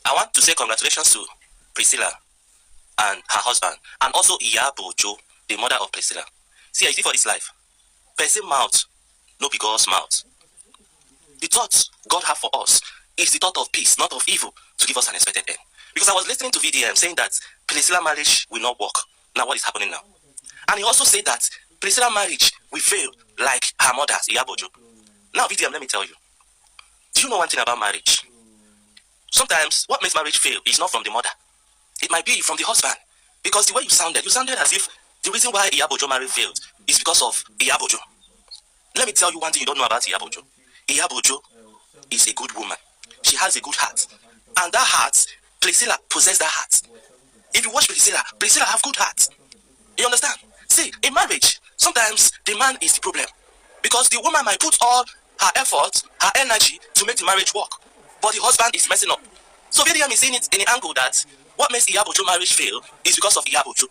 I want to say congratulations to Priscilla and her husband, and also Iyabojo, the mother of Priscilla. See, I see for this life, person mouth, no be God's mouth. The thought God have for us is the thought of peace, not of evil, to give us an expected end. Because I was listening to Vdm saying that Priscilla marriage will not work. Now what is happening now? And he also said that Priscilla marriage will fail like her mother's, Iyabojo. Now Vdm, let me tell you. Do you know one thing about marriage? Sometimes what makes marriage fail is not from the mother. It might be from the husband. Because the way you sounded as if the reason why Iyabojo marriage failed is because of Iyabojo. Let me tell you one thing you don't know about Iyabojo. Iyabojo is a good woman. She has a good heart. And that heart, Priscilla possesses that heart. If you watch Priscilla have good heart. You understand? See, in marriage, sometimes the man is the problem. Because the woman might put all her effort, her energy to make the marriage work. But the husband is messing up. So VDM is seeing it in the angle that what makes Iyabojo marriage fail is because of Iyabojo.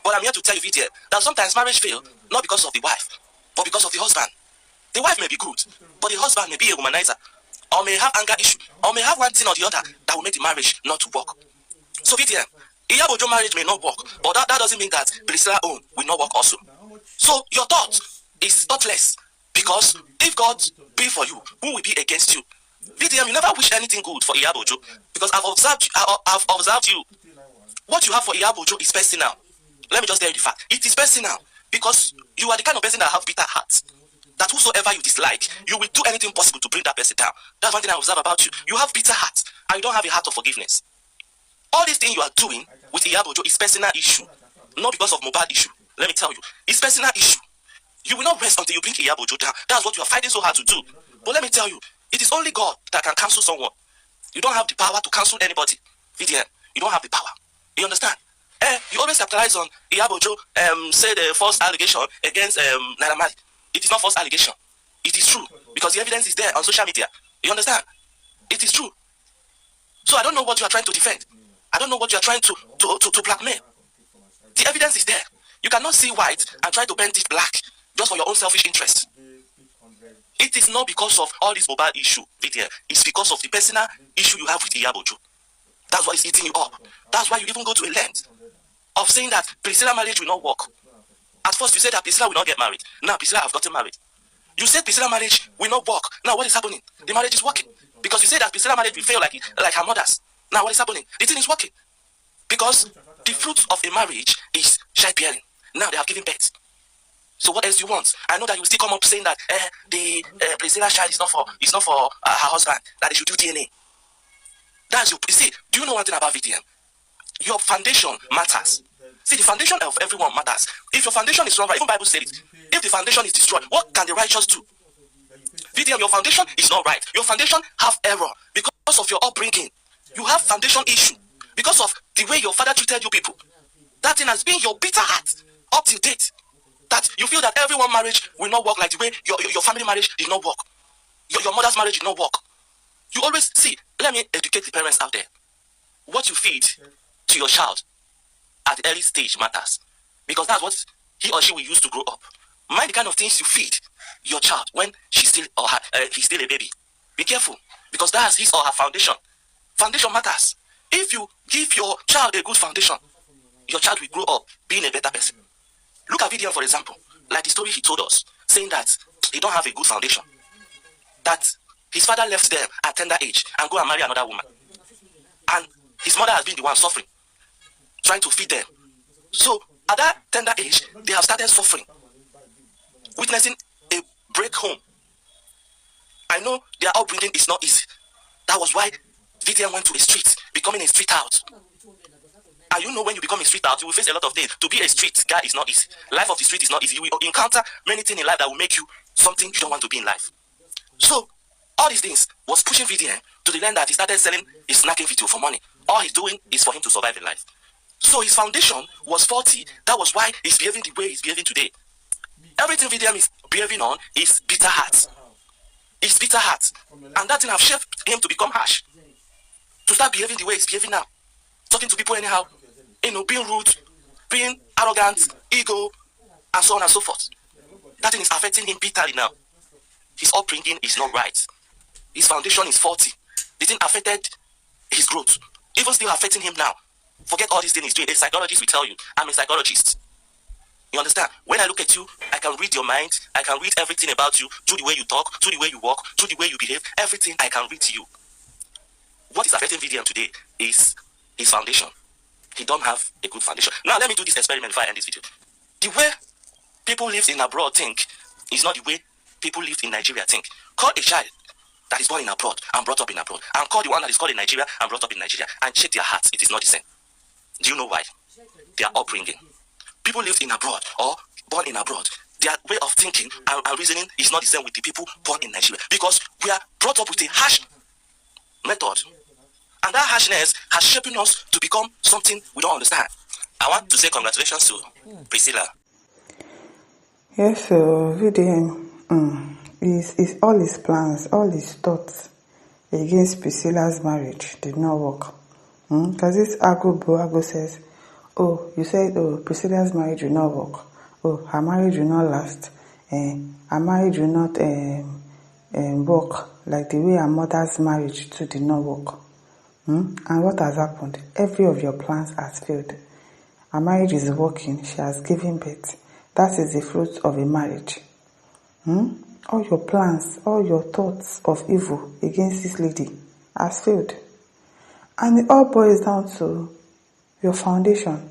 But I'm here to tell you, VDM, that sometimes marriage fail not because of the wife, but because of the husband. The wife may be good, but the husband may be a womanizer, or may have anger issue, or may have one thing or the other that will make the marriage not to work. So VDM, Iyabojo marriage may not work, but that doesn't mean that Priscilla own will not work also. So your thought is thoughtless, because if God be for you, who will be against you? VDM, you never wish anything good for Iyabojo, because I've observed you. What you have for Iyabojo is personal. Let me just tell you the fact. It is personal, because you are the kind of person that have bitter heart. That whosoever you dislike, you will do anything possible to bring that person down. That's one thing I observe about you. You have bitter heart, and you don't have a heart of forgiveness. All these things you are doing with Iyabojo is personal issue, not because of mobile issue. Let me tell you, it's personal issue. You will not rest until you bring Iyabojo down. That's what you are fighting so hard to do. But let me tell you, it is only God that can cancel someone. You don't have the power to cancel anybody. VDM, you don't have the power. You understand? You always capitalize on Iyabojo say the false allegation against Naira Marley. It is not false allegation. It is true. Because the evidence is there on social media. You understand? It is true. So I don't know what you are trying to defend. I don't know what you are trying to blackmail. The evidence is there. You cannot see white and try to paint it black just for your own selfish interest. It is not because of all this mobile issue, VDM. It's because of the personal issue you have with Iyabojo. That's what is eating you up. That's why you even go to a length of saying that Priscilla marriage will not work. At first you said that Priscilla will not get married. Now Priscilla have gotten married. You said Priscilla marriage will not work. Now what is happening? The marriage is working. Because you said that Priscilla marriage will fail like her mother's. Now what is happening? The thing is working. Because the fruit of a marriage is childbearing. Now they have given birth. So what else do you want? I know that you will still come up saying that the Priscilla child is not for her husband, that they should do DNA. That's you see, do you know one thing about VDM? Your foundation matters. See, the foundation of everyone matters. If your foundation is wrong, even Bible said it. If the foundation is destroyed, what can the righteous do? VDM, your foundation is not right. Your foundation have error because of your upbringing. You have foundation issue because of the way your father treated you people. That thing has been your bitter heart up till date. That you feel that everyone marriage will not work like the way your family marriage did not work. Your mother's marriage did not work. You always see, let me educate the parents out there. What you feed to your child at the early stage matters. Because that's what he or she will use to grow up. Mind the kind of things you feed your child when she's still he's still a baby. Be careful, because that's his or her foundation. Foundation matters. If you give your child a good foundation, your child will grow up being a better person. Look at VDM, for example, like the story he told us, saying that he don't have a good foundation. That his father left them at tender age and go and marry another woman. And his mother has been the one suffering, trying to feed them. So at that tender age, they have started suffering, witnessing a break home. I know their upbringing is not easy. That was why VDM went to a street, becoming a street out. And you know, when you become a street out, you will face a lot of things. To be a street guy is not easy. Life of the street is not easy. You will encounter many things in life that will make you something you don't want to be in life. So all these things was pushing VDM to the end that he started selling his snacking video for money. All he's doing is for him to survive in life. So his foundation was faulty. That was why he's behaving the way he's behaving today. Everything VDM is behaving on is bitter heart. It's bitter heart. And that thing have shaped him to become harsh. To start behaving the way he's behaving now. Talking to people anyhow. You know, being rude, being arrogant, ego, and so on and so forth. That thing is affecting him bitterly now. His upbringing is not right. His foundation is faulty. The thing affected his growth. even still affecting him now. Forget all these things he's doing. A psychologist will tell you. I'm a psychologist. You understand? When I look at you, I can read your mind. I can read everything about you, through the way you talk, through the way you walk, through the way you behave. Everything I can read to you. What is affecting Vdm today is his foundation. He don't have a good foundation. Now let me do this experiment before I end this video. The way people live in abroad think is not the way people live in Nigeria think. Call a child that is born in abroad and brought up in abroad, and call the one that is called in Nigeria and brought up in Nigeria, and check their hearts. It is not the same. Do you know why? Their upbringing. People lived in abroad or born in abroad, their way of thinking and reasoning is not the same with the people born in Nigeria, because we are brought up with a harsh method, and that harshness has shaped us to become something we don't understand. I want to say congratulations to Priscilla. Yes, so Vdm is all his plans, all his thoughts against Priscilla'S marriage did not work. Because this Ago says, oh, you said, oh, Priscilla'S marriage will not work. Oh, her marriage will not last. Her marriage will not work like the way her mother's marriage too did not work. And what has happened? Every of your plans has failed. Her marriage is working. She has given birth. That is the fruit of a marriage. All your plans, all your thoughts of evil against this lady has failed. And it all boils down to your foundation.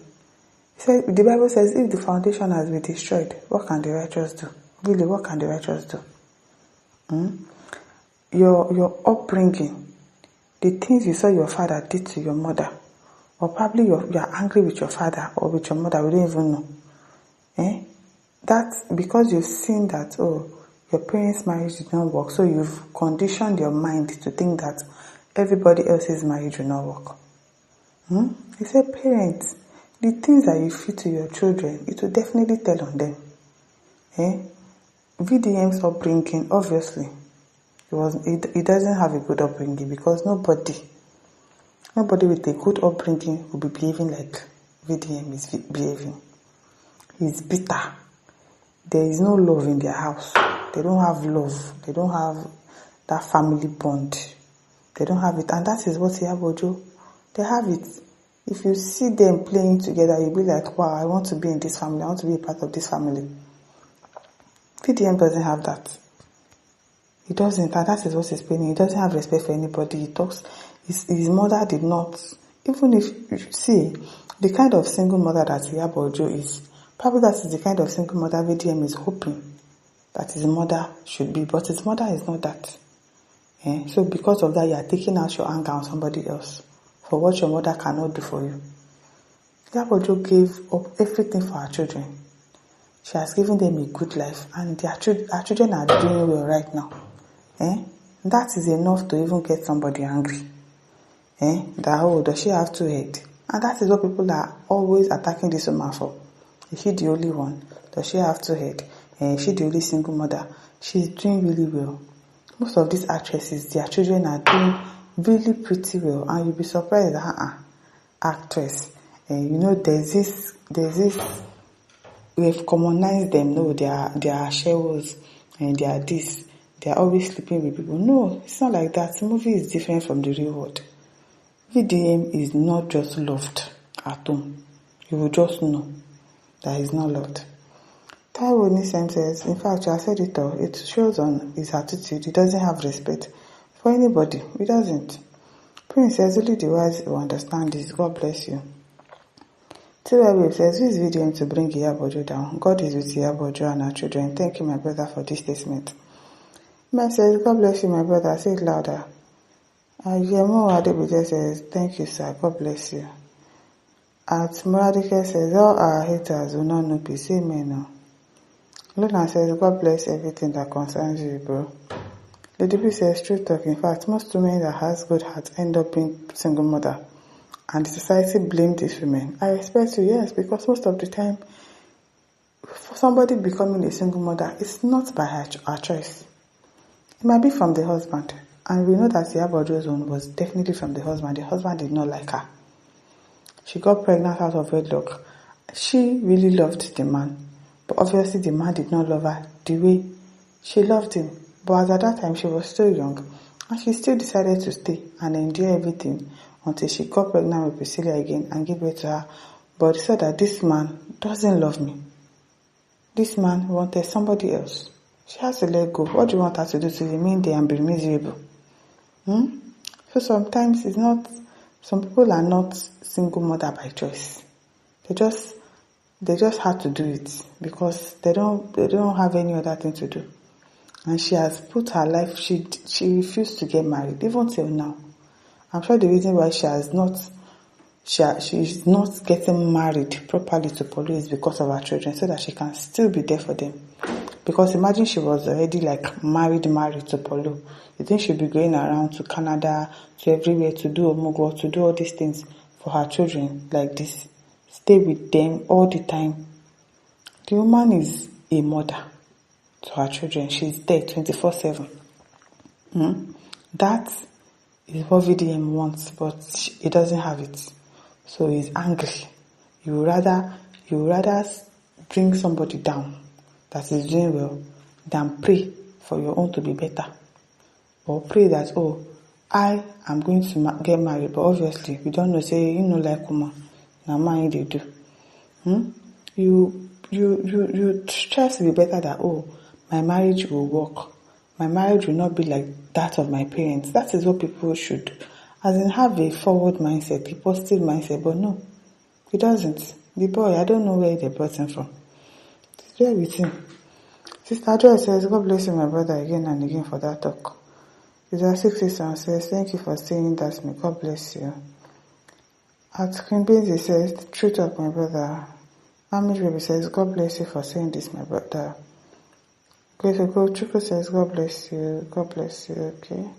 The Bible says, if the foundation has been destroyed, what can the righteous do? Really, what can the righteous do? Your upbringing, the things you saw your father did to your mother, or probably you are angry with your father or with your mother, we don't even know. That's because you've seen that, oh, your parents' marriage did not work, so you've conditioned your mind to think that everybody else's marriage will not work. He said, parents, the things that you feed to your children, it will definitely tell on them. Vdm's upbringing, obviously, he doesn't have a good upbringing, because nobody with a good upbringing will be behaving like Vdm is behaving. He's bitter. There is no love in their house. They don't have love. They don't have that family bond. They don't have it. And that is what Iyabojo, they have it. If you see them playing together, you'll be like, wow, I want to be in this family. I want to be a part of this family. Vdm doesn't have that. He doesn't. And that is what he's playing. He doesn't have respect for anybody. He talks. His mother did not. Even if you see the kind of single mother that Iyabojo is, probably that is the kind of single mother Vdm is hoping that his mother should be. But his mother is not that. So because of that, you are taking out your anger on somebody else for what your mother cannot do for you. Iyabojo gave up everything for her children. She has given them a good life, and our children are doing well right now. That is enough to even get somebody angry. That, oh, does she have two heads? And that is what people are always attacking this woman for. Is she the only one? Does she have two heads? Is she the only single mother? She's doing really well. Most of these actresses, their children are doing really pretty well, and you'll be surprised that actress. There's this. We've commonized them. No, they are shells and they are this. They are always sleeping with people. No, it's not like that. The movie is different from the real world. Vdm is not just loved at home. You will just know that he's not loved. Taiwo Nisem says, in fact, I said it all. It shows on his attitude. He doesn't have respect for anybody. He doesn't. Prince says, only the wise will understand this. God bless you. Tiwa says, who is Vdm to bring Iyabojo down? God is with Iyabojo and our children. Thank you, my brother, for this statement. Man says, God bless you, my brother. Say it louder. Yemo Adebuje says, thank you, sir. God bless you. At Moradike says, all our haters will not know peace. Amen. Luna says, God bless everything that concerns you, bro. Lady B says, true talk. In fact, most women that has good hearts end up being single mother. And the society blames these women. I respect you, yes, because most of the time, for somebody becoming a single mother, it's not by her choice. It might be from the husband. And we know that Iyabojo's own was definitely from the husband. The husband did not like her. She got pregnant out of wedlock. She really loved the man. But obviously the man did not love her the way she loved him. But at that time, she was still young. And she still decided to stay and endure everything until she got pregnant with Priscilla again and gave birth to her. But he said that this man doesn't love me. This man wanted somebody else. She has to let go. What do you want her to do to remain there and be miserable? So sometimes it's not, some people are not single mother by choice. They just have to do it because they don't have any other thing to do. And she has put her life, she refused to get married, even till now. I'm sure the reason why she is not getting married properly to Polo is because of her children, so that she can still be there for them. Because imagine she was already like married to Polo. You think she'd be going around to Canada, to everywhere, to do omugo, to do all these things for her children like this. Stay with them all the time. The woman is a mother to her children. She's there 24/7. That is what VDM wants, but he doesn't have it. So he's angry. You would rather bring somebody down that is doing well than pray for your own to be better. Or pray that, I am going to get married, but obviously we don't know, say, like woman. Now man they do. You try to be better that, my marriage will work. My marriage will not be like that of my parents. That is what people should, as in, have a forward mindset, a positive mindset. But no, he doesn't. The boy, I don't know where they brought him from. It's there with him. Sister Joy says, God bless you, my brother, again and again for that talk. Sister 67 says, thank you for saying that to me. God bless you. At Queen Benzie says, true talk, my brother. Amish Baby says, God bless you for saying this, my brother. Okay, so Chuku says, God bless you, okay.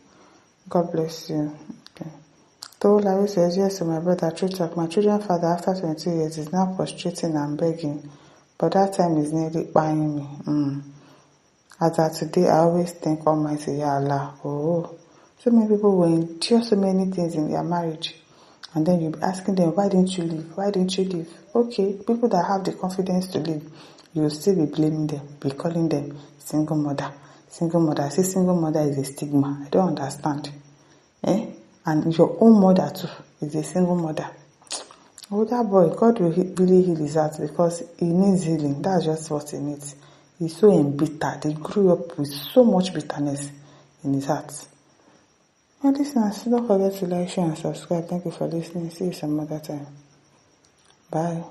God bless you, okay. Tolawi says, yes, my brother, true talk. My children's father, after 22 years, is now prostrating and begging, but that time is nearly buying me. As of today, I always thank Almighty Ya Allah. So many people will endure so many things in their marriage, and then you'll be asking them, why didn't you leave? Why didn't you leave? Okay, people that have the confidence to leave, you'll still be blaming them, be calling them single mother. I say single mother is a stigma. I don't understand. And your own mother too is a single mother. That boy, God will really heal his heart because he needs healing. That's just what he needs. He's so embittered. He grew up with so much bitterness in his heart. And listeners, don't forget to like, share, and subscribe. Thank you for listening. See you some other time. Bye.